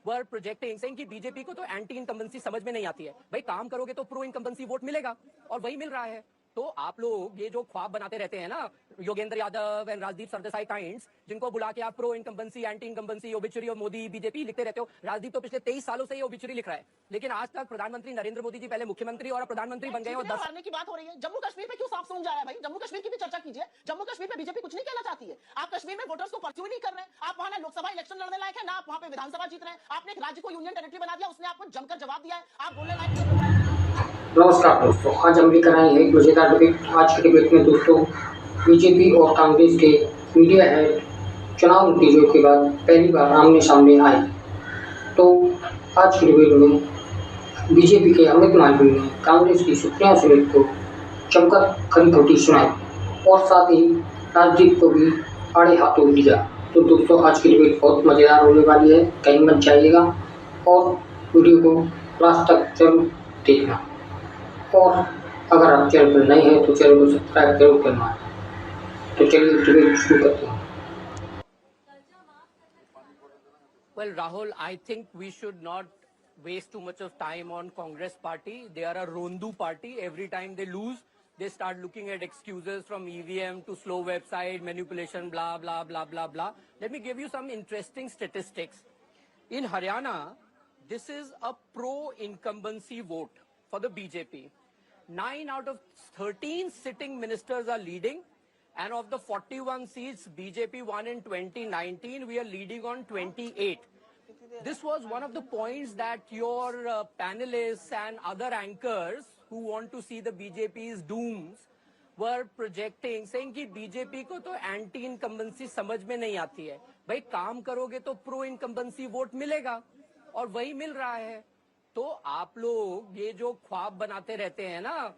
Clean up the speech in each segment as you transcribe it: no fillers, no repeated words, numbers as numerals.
वर projecting saying कि BJP को तो एंटी इनकम्बेंसी समझ में नहीं आती है। भाई काम करोगे तो प्रो इनकम्बेंसी वोट मिलेगा, और वही मिल रहा है। तो आप लोग ये जो ख्वाब बनाते रहते हैं ना, योगेंद्र यादव एंड राजदीप सरदेसाई काइंड्स, जिनको बुला के आप pro incumbency, anti incumbency, obituary of Modi, BJP लिखते रहते हो। राजदीप तो पिछले 23 सालों से ये ओबिचुरी लिख रहा है, लेकिन आज तक प्रधानमंत्री नरेंद्र मोदी जी पहले मुख्यमंत्री और प्रधानमंत्री बन गए और 10 की बात हो रही है। जम्मू कश्मीर पे क्यों साफ समझ आ रहा है भाई? जम्मू कश्मीर की भी चर्चा कीजिए। जम्मू कश्मीर पे बीजेपी कुछ नहीं कहना चाहती है। आप कश्मीर में वोटर्स को परस्यू नहीं कर रहे हैं। आप वहां ना लोकसभा इलेक्शन लड़ने लायक है, ना आप वहां पे विधानसभा जीत रहे हैं। आपने एक राज्य को यूनियन टेरिटरी बना दिया, उसने आपको जमकर जवाब दिया है। आप बोलने लायक। नमस्कार दोस्तों, आज हम लेकर आए हैं एक मजेदार डिबेट। आज के डिबेट में दोस्तों बीजेपी और कांग्रेस के मीडिया हेड चुनाव नतीजों के बाद पहली बार आमने सामने आए। तो आज की डिबेट में बीजेपी के अमित मालवीय ने कांग्रेस की सुप्रिया सुले को जमकर खरी खोटी सुनाई और साथ ही राजदीप को भी आड़े हाथों लिया। तो दोस्तों आज की डिबेट बहुत मजेदार होने वाली है, कहीं मत जाइएगा और वीडियो को लास्ट तक जरूर देखना। और अगर आप चैनल पर नए हैं तो चैनल को सब्सक्राइब जरूर करना। तो चलिए डिबेट शुरू करते हैं। Well, Rahul, I think we should not waste too much of time on Congress party. They are a Rondu party. Every time they lose, they start looking at excuses from EVM to slow website, manipulation, blah, blah, blah, blah, blah. Let me give you some interesting statistics. In Haryana, this is a pro-incumbency vote for the BJP. 9 out of 13 sitting ministers are leading. And of the 41 seats BJP won in 2019, we are leading on 28. This was one of the points that your panelists and other anchors who want to see the BJP's dooms were projecting, saying कि BJP को तो anti incumbency समझ में नहीं आती है। भाई काम करोगे तो प्रो इनकम्बेंसी वोट मिलेगा, और वही मिल रहा है। तो आप लोग ये जो ख्वाब बनाते रहते हैं ना,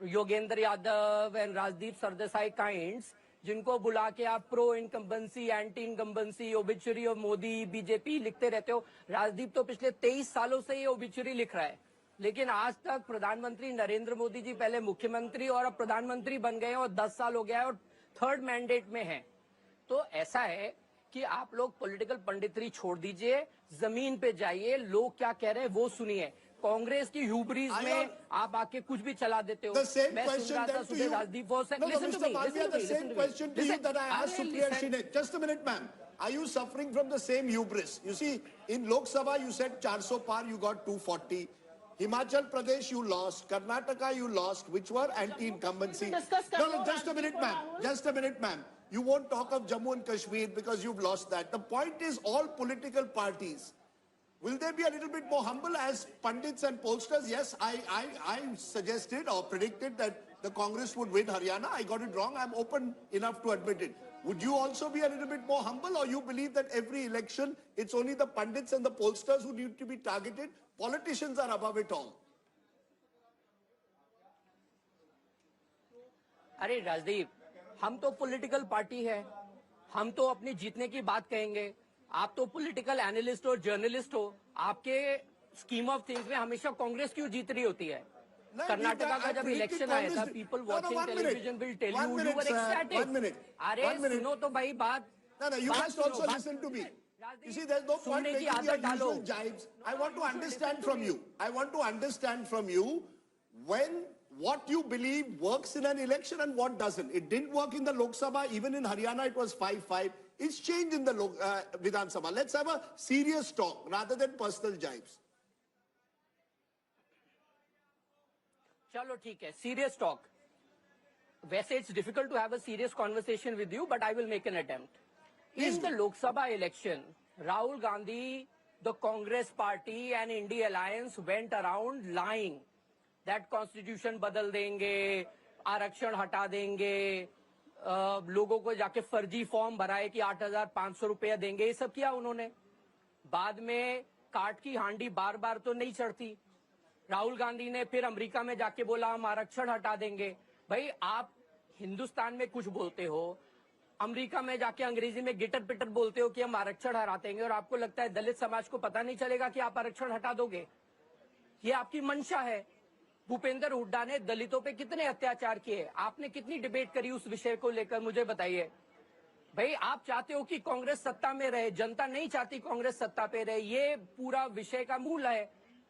योगेंद्र यादव एंड राजदीप सरदेसाई काइंड्स, जिनको बुला के आप pro incumbency, anti incumbency, obituary of Modi, BJP लिखते रहते हो। राजदीप तो पिछले 23 सालों से ये ओबिचुरी लिख रहा है, लेकिन आज तक प्रधानमंत्री नरेंद्र मोदी जी पहले मुख्यमंत्री और अब प्रधानमंत्री बन गए और 10 साल हो गया है और थर्ड मैंडेट में है। तो ऐसा है कि आप लोग पॉलिटिकल पंडितरी छोड़ दीजिए, जमीन पे जाइए, लोग क्या कह रहे हैं वो सुनिए। कांग्रेस की ह्यूबरीज में आप आके कुछ भी चला देते हो। मैं सुन रहा था सुबह Rajdeep Just a minute, ma'am. Are you suffering from the same hubris? You see, in Lok Sabha you said 400 par, you got 240. Himachal Pradesh you lost, Karnataka you lost, which were anti-incumbency. No, just a minute, ma'am. Just a minute, ma'am. You won't talk of Jammu and Kashmir because you've lost that. The point is, all political parties, will they be a little bit more humble as pundits and pollsters? Yes, I suggested or predicted that the Congress would win Haryana. I got it wrong. I'm open enough to admit it. Would you also be a little bit more humble, or you believe that every election it's only the pundits and the pollsters who need to be targeted? Politicians are above it all. अरे राजदीप, हम तो political party है, हम तो अपनी जीतने की बात कहेंगे। आप तो पॉलिटिकल एनालिस्ट हो, जर्नलिस्ट हो। आपके स्कीम ऑफ थिंग्स में हमेशा कांग्रेस क्यों जीत रही होती है? कर्नाटका का जब इलेक्शन आया था, people watching television will tell you you were excited. अरे सुनो तो भाई बात। No, you must also listen to me. You see, there's no point making your usual jibes. I want to understand from you. I want to understand from you what you believe works in an election and what doesn't. It didn't work in the Lok Sabha. Even in Haryana, it was 5-5. It's changed in the Vidhan Sabha. Let's have a serious talk rather than personal jibes. चलो ठीक है, serious talk. वैसे it's difficult to have a serious conversation with you, but I will make an attempt. In the Lok Sabha election, Rahul Gandhi, the Congress party and India alliance went around lying that constitution बदल देंगे, आरक्षण हटा देंगे, लोगों को जाके फर्जी फॉर्म भराए कि 8,500 रुपया देंगे। ये सब किया उन्होंने। बाद में काट की हांडी बार बार तो नहीं चढ़ती। राहुल गांधी ने फिर अमेरिका में जाके बोला हम आरक्षण हटा देंगे। भाई आप हिंदुस्तान में कुछ बोलते हो, अमेरिका में जाके अंग्रेजी में गिटर पिटर बोलते हो कि हम आरक्षण हटा देंगे, और आपको लगता है दलित समाज को पता नहीं चलेगा कि आप आरक्षण हटा दोगे। ये आपकी मंशा है। भूपेंद्र हुड्डा ने दलितों पे कितने अत्याचार किए? आपने कितनी डिबेट करी उस विषय को लेकर, मुझे बताइए। भाई आप चाहते हो कि कांग्रेस सत्ता में रहे, जनता नहीं चाहती कांग्रेस सत्ता पे रहे, ये पूरा विषय का मूल है।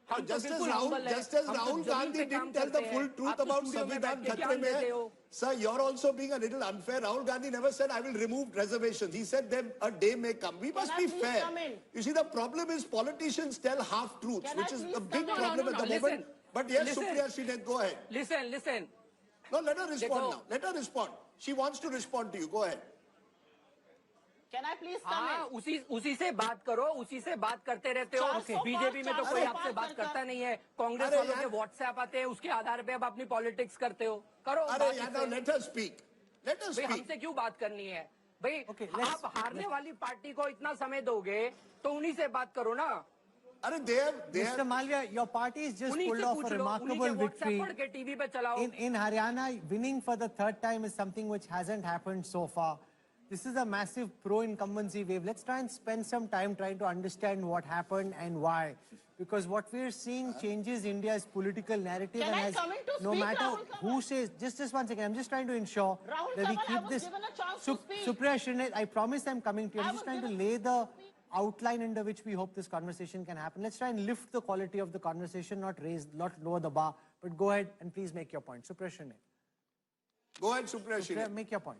हम तो just as बिल्कुल humble हैं, हम तो Rahul जमीन Gandhi पे काम didn't tell करते the हैं। full आप truth तो about स्टूडियो में Samvidhan बैठ के खतरे ज्ञान में देते है. हो। Sir, you're also being a little unfair. Rahul Gandhi never said I will remove reservations. He said then a day may come. We must be fair. You see, the problem is politicians tell half truths, which is a big problem at the moment. But yes, Supriya Shinde, go ahead. Listen. No, let her respond देखो, now. Let her respond. She wants to respond to you. Go ahead. Can I please come हाँ, in? उसी से बात करो, उसी से बात करते रहते हो। 400 बीजेपी में तो पार कोई 400 आपसे बात पार करता नहीं है। कांग्रेस अरे वालों के यार। व्हाट्सएप आते हैं, उसके आधार पे अब अपनी पॉलिटिक्स करते हो। करो Arey, बात Yadav, इससे। let her speak. Let her भाई speak. हमसे क्यों बात करनी है भाई? Okay, आप हारने वाली पार्टी को इतना समय दोगे तो उन्हीं से बात करो ना। Arey, they have. Mr. Malviya, your party has just उन्हीं pulled से off पूछ a लो, उन्हीं remarkable के व्हाट्सएप victory. पढ़ के टीवी पे चलाओ। In Haryana, winning for the third time is something which hasn't happened so far. This is a massive pro-incumbency wave. Let's try and spend some time trying to understand what happened and why. Because what we're seeing changes India's political narrative Can and I has come in to no speak, matter Rahul Kanwar? who says, just 1 second, I'm just trying to ensure Rahul that we Kanwar, I keep was this. given a chance to speak. Supriya Shinde, I promise I'm coming to you. I I'm just was trying to given lay the outline under which we hope this conversation can happen. Let's try and lift the quality of the conversation, not lower the bar. But go ahead and please make your point. Supriya Shinde. Go ahead, Supriya Supriya, Shinde. make your point.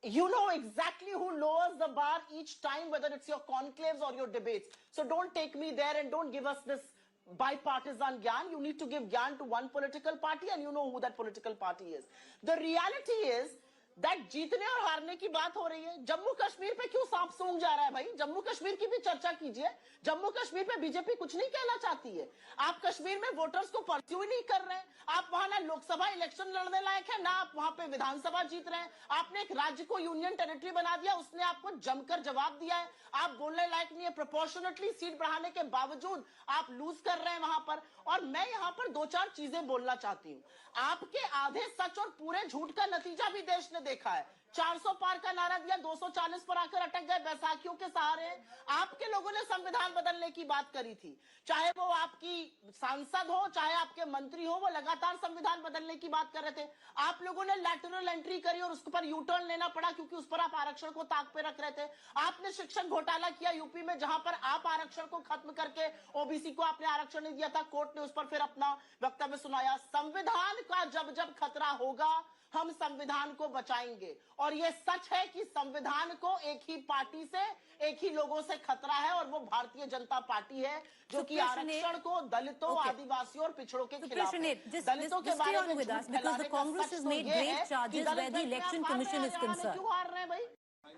You know exactly who lowers the bar each time, whether it's your conclaves or your debates. So don't take me there and don't give us this bipartisan gyan. You need to give gyan to one political party and you know who that political party is. The reality is that जीतने और हारने की बात हो रही है। जम्मू कश्मीर पे क्यों सांप सूंघ जा रहा है भाई? जम्मू कश्मीर की भी चर्चा कीजिए। जम्मू कश्मीर पे बीजेपी कुछ नहीं कहना चाहती है। आप कश्मीर में वोटर्स को परस्यू ही नहीं कर रहे हैं। आप वहां ना लोकसभा इलेक्शन लड़ने लायक है, ना आप वहां पे विधानसभा जीत रहे हैं। आपने एक राज्य को यूनियन टेरिटरी बना दिया, उसने आपको जमकर जवाब दिया है। आप बोलने लायक नहीं है। प्रोपोर्शनेटली सीट बढ़ाने के बावजूद आप लूज कर रहे हैं वहां पर। और मैं यहां पर 2-4 चीजें बोलना चाहती हूं। आपके आधे सच और पूरे झूठ का नतीजा भी देश ने देखा है। 400 पार का नारा दिया, 240 पर आकर अटक गए बैसाखियों के सहारे। आपके लोगों ने संविधान बदलने की बात करी थी, चाहे वो आपकी सांसद हो, चाहे आपके मंत्री हो, वो लगातार संविधान बदलने की बात कर रहे थे। आप लोगों ने लैटरल एंट्री करी और उस पर यू टर्न लेना पड़ा क्योंकि उस पर आप आरक्षण को ताक पे रख रहे थे। आपने शिक्षण घोटाला किया यूपी में, जहां पर आप आरक्षण को खत्म करके ओबीसी को आपने आरक्षण नहीं दिया था। कोर्ट ने उस पर फिर अपना वक्तव्य सुनाया। संविधान का जब जब खतरा होगा हम संविधान को बचाएंगे। और यह सच है कि संविधान को एक ही पार्टी से, एक ही लोगों से खतरा है और वो भारतीय जनता पार्टी है, जो कि आरक्षण को दलितों, आदिवासियों और पिछड़ों के खिलाफ है। दलितों के बारे में झूठ फैलाने का सच तो ये है कि दलित इलेक्शन कमीशन इज कंसर्न्ड। क्यों हार रहे हैं भाई?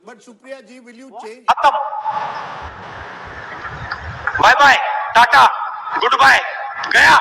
But Supriya ji, will you change? Bye bye, tata, good bye, गया।